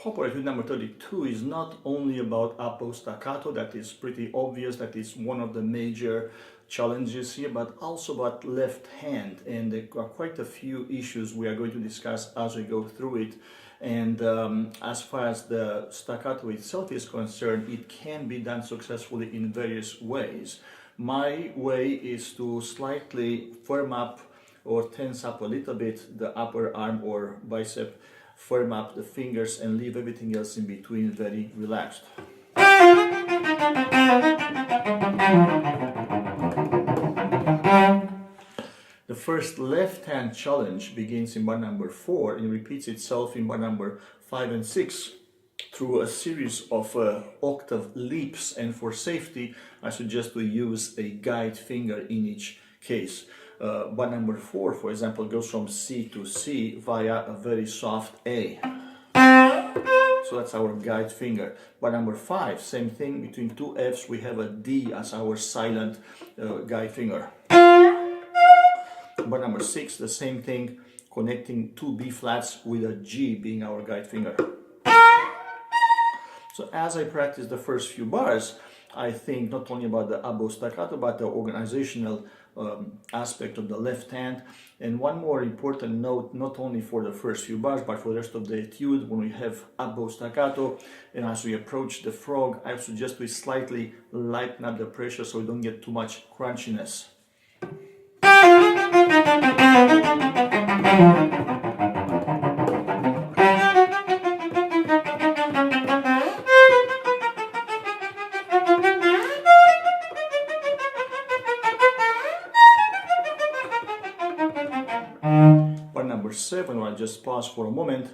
Popper Etude number 32 is not only about upbow staccato, that is pretty obvious, that is one of the major challenges here, but also about left hand, and there are quite a few issues we are going to discuss as we go through it. And as far as the staccato itself is concerned, it can be done successfully in various ways. My way is to slightly firm up or tense up a little bit the upper arm or bicep, firm up the fingers and leave everything else in between very relaxed. The first left hand challenge begins in bar number 4 and repeats itself in bar number 5 and 6 through a series of octave leaps, and for safety I suggest we use a guide finger in each case. Bar number 4, for example, goes from C to C via a very soft A. So that's our guide finger. Bar number 5, same thing, between two Fs we have a D as our silent guide finger. Bar number 6, the same thing, connecting two B flats with a G being our guide finger. So as I practice the first few bars, I think not only about the upbow staccato, but the organizational aspect of the left hand. And one more important note, not only for the first few bars, but for the rest of the etude, when we have upbow staccato, and as we approach the frog, I suggest we slightly lighten up the pressure so we don't get too much crunchiness. Bar number 7, where I just pause for a moment,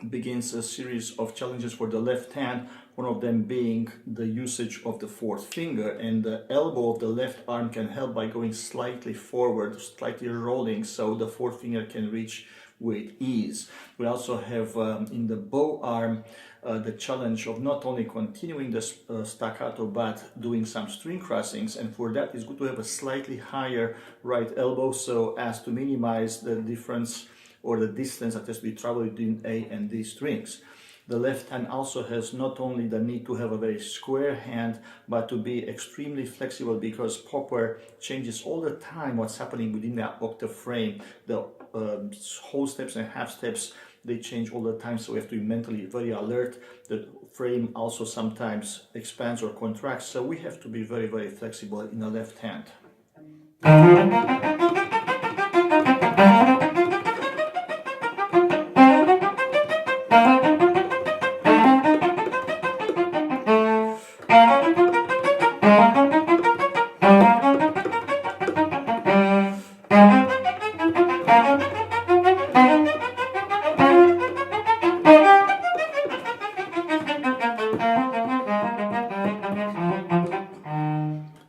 begins a series of challenges for the left hand, one of them being the usage of the fourth finger, and the elbow of the left arm can help by going slightly forward, slightly rolling, so the fourth finger can reach with ease. We also have in the bow arm the challenge of not only continuing the staccato but doing some string crossings, and for that it's good to have a slightly higher right elbow so as to minimize the difference or the distance that has to be traveled between A and D strings. The left hand also has not only the need to have a very square hand, but to be extremely flexible, because Popper changes all the time what's happening within the octave frame. The whole steps and half steps, they change all the time, so we have to be mentally very alert. The frame also sometimes expands or contracts, so we have to be very, very flexible in the left hand.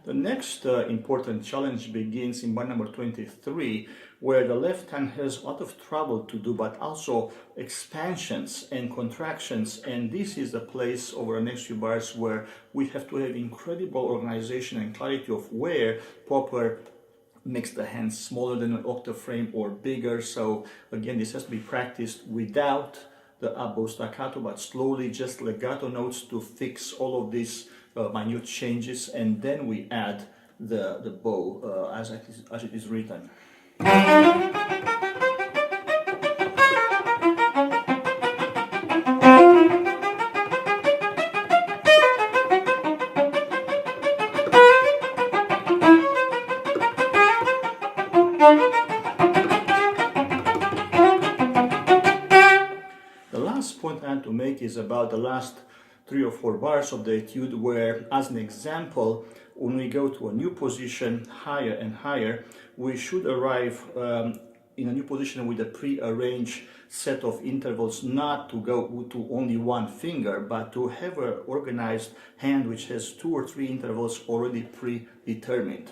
The next important challenge begins in bar number 23, where the left hand has a lot of trouble to do, but also expansions and contractions, and this is the place over the next few bars where we have to have incredible organization and clarity of where Popper makes the hands smaller than an octave frame or bigger. So again, this has to be practiced without the upbow staccato, but slowly, just legato notes to fix all of these minute changes, and then we add the bow as it is written. The last point I want to make is about the last 3 or 4 bars of the etude, where, as an example, when we go to a new position higher and higher, we should arrive in a new position with a pre-arranged set of intervals, not to go to only one finger, but to have an organized hand which has 2 or 3 intervals already predetermined.